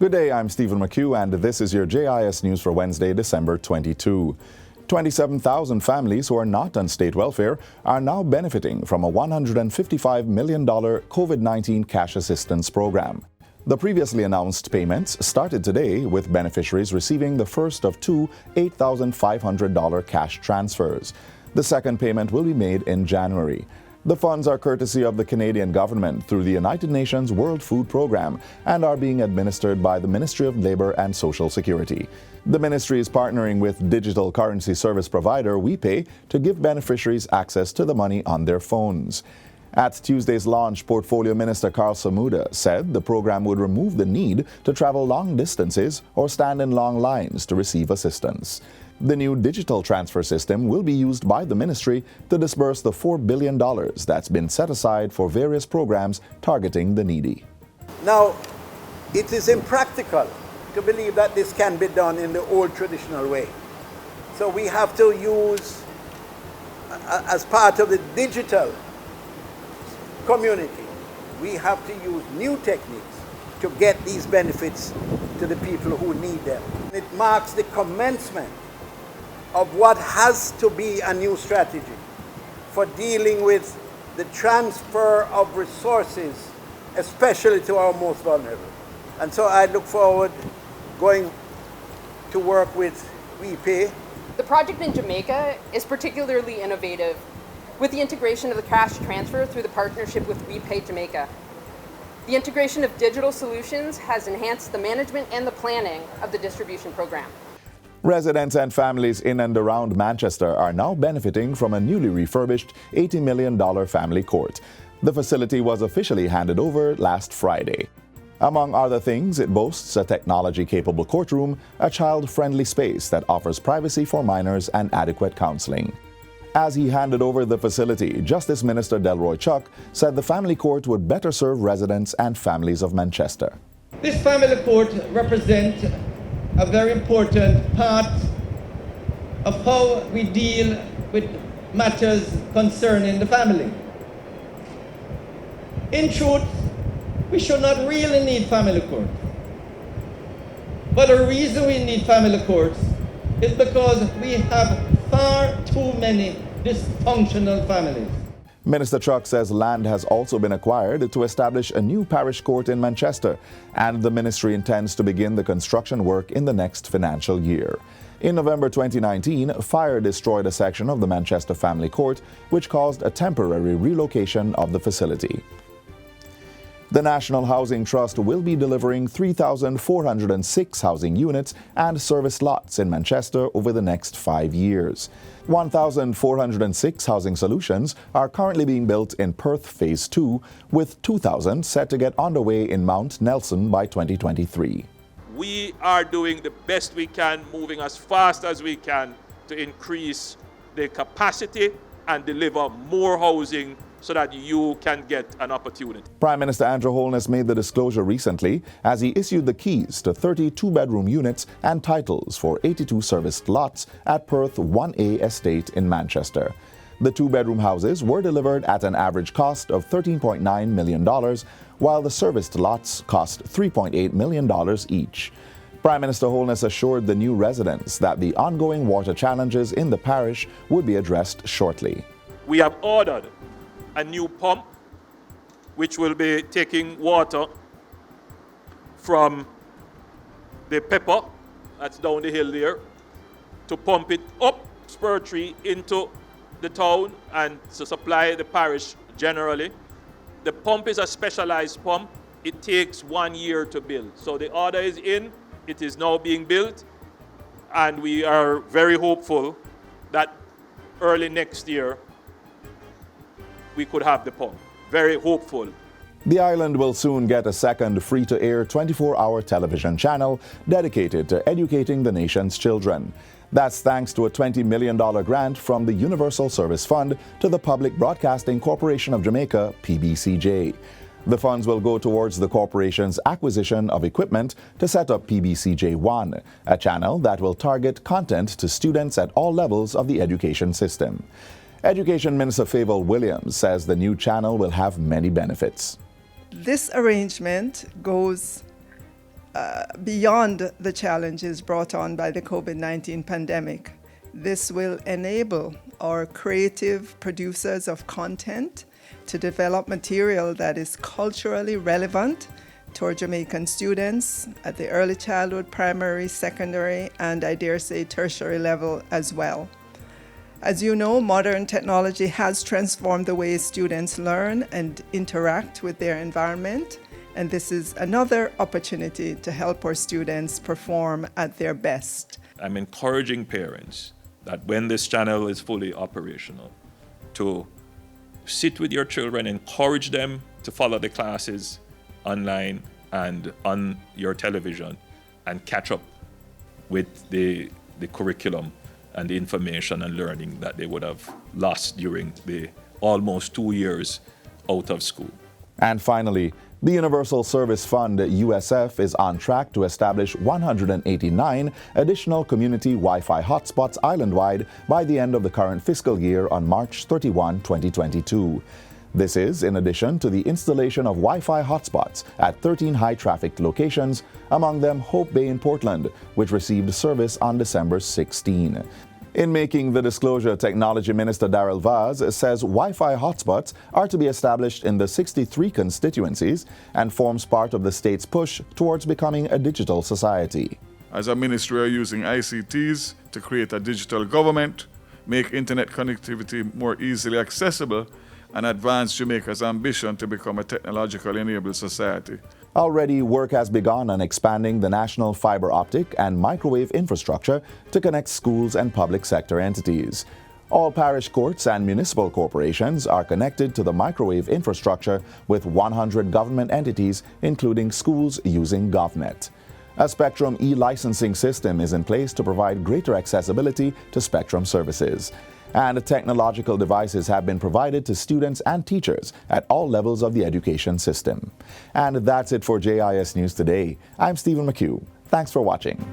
Good day, I'm Stephen McHugh, and this is your JIS News for Wednesday, December 22. 27,000 families who are not on state welfare are now benefiting from a $155 million COVID-19 cash assistance program. The previously announced payments started today, with beneficiaries receiving the first of two $8,500 cash transfers. The second payment will be made in January. The funds are courtesy of the Canadian government through the United Nations World Food Programme and are being administered by the Ministry of Labour and Social Security. The ministry is partnering with digital currency service provider WePay to give beneficiaries access to the money on their phones. At Tuesday's launch, Portfolio Minister Carl Samuda said the program would remove the need to travel long distances or stand in long lines to receive assistance. The new digital transfer system will be used by the ministry to disburse the $4 billion that's been set aside for various programs targeting the needy. Now, it is impractical to believe that this can be done in the old traditional way. So we have to use, as part of the digital community, we have to use new techniques to get these benefits to the people who need them. It marks the commencement of what has to be a new strategy for dealing with the transfer of resources, especially to our most vulnerable. And so I look forward going to work with WePay. The project in Jamaica is particularly innovative with the integration of the cash transfer through the partnership with WePay Jamaica. The integration of digital solutions has enhanced the management and the planning of the distribution program. Residents and families in and around Manchester are now benefiting from a newly refurbished $80 million family court. The facility was officially handed over last Friday. Among other things, it boasts a technology-capable courtroom, a child-friendly space that offers privacy for minors and adequate counseling. As he handed over the facility, Justice Minister Delroy Chuck said the family court would better serve residents and families of Manchester. This family court represents a very important part of how we deal with matters concerning the family. In truth, we should not really need family courts. But the reason we need family courts is because we have far too many dysfunctional families. Minister Chuck says land has also been acquired to establish a new parish court in Manchester, and the ministry intends to begin the construction work in the next financial year. In November 2019, fire destroyed a section of the Manchester Family Court, which caused a temporary relocation of the facility. The National Housing Trust will be delivering 3,406 housing units and service lots in Manchester over the next 5 years. 1,406 housing solutions are currently being built in Perth Phase 2, with 2,000 set to get underway in Mount Nelson by 2023. We are doing the best we can, moving as fast as we can to increase the capacity and deliver more housing so that you can get an opportunity. Prime Minister Andrew Holness made the disclosure recently as he issued the keys to 30 two-bedroom units and titles for 82 serviced lots at Perth 1A Estate in Manchester. The two-bedroom houses were delivered at an average cost of $13.9 million, while the serviced lots cost $3.8 million each. Prime Minister Holness assured the new residents that the ongoing water challenges in the parish would be addressed shortly. We have ordered a new pump which will be taking water from the Pepper, that's down the hill there, to pump it up Spur Tree into the town and to supply the parish generally. The pump is a specialized pump. It takes 1 year to build. So the order is in, it is now being built, and we are very hopeful that early next year we could have the pump. Very hopeful. The island will soon get a second free-to-air 24-hour television channel dedicated to educating the nation's children. That's thanks to a $20 million grant from the Universal Service Fund to the Public Broadcasting Corporation of Jamaica, PBCJ. The funds will go towards the corporation's acquisition of equipment to set up PBCJ1, a channel that will target content to students at all levels of the education system. Education Minister Favour Williams says the new channel will have many benefits. This arrangement goes beyond the challenges brought on by the COVID-19 pandemic. This will enable our creative producers of content to develop material that is culturally relevant to our Jamaican students at the early childhood, primary, secondary, and I dare say tertiary level as well. As you know, modern technology has transformed the way students learn and interact with their environment, and this is another opportunity to help our students perform at their best. I'm encouraging parents that when this channel is fully operational, to sit with your children, encourage them to follow the classes online and on your television and catch up with the curriculum and the information and learning that they would have lost during the almost 2 years out of school. And finally, the Universal Service Fund, USF, is on track to establish 189 additional community Wi-Fi hotspots island-wide by the end of the current fiscal year on March 31, 2022. This is in addition to the installation of Wi-Fi hotspots at 13 high-trafficked locations, among them Hope Bay in Portland, which received service on December 16. In making the disclosure, Technology Minister Darrell Vaz says Wi-Fi hotspots are to be established in the 63 constituencies and forms part of the state's push towards becoming a digital society. As a ministry, we are using ICTs to create a digital government, make internet connectivity more easily accessible, and advance Jamaica's ambition to become a technologically enabled society. Already, work has begun on expanding the national fiber optic and microwave infrastructure to connect schools and public sector entities. All parish courts and municipal corporations are connected to the microwave infrastructure, with 100 government entities, including schools, using GovNet. A Spectrum e-licensing system is in place to provide greater accessibility to Spectrum services. And technological devices have been provided to students and teachers at all levels of the education system. And that's it for JIS News Today. I'm Stephen McHugh. Thanks for watching.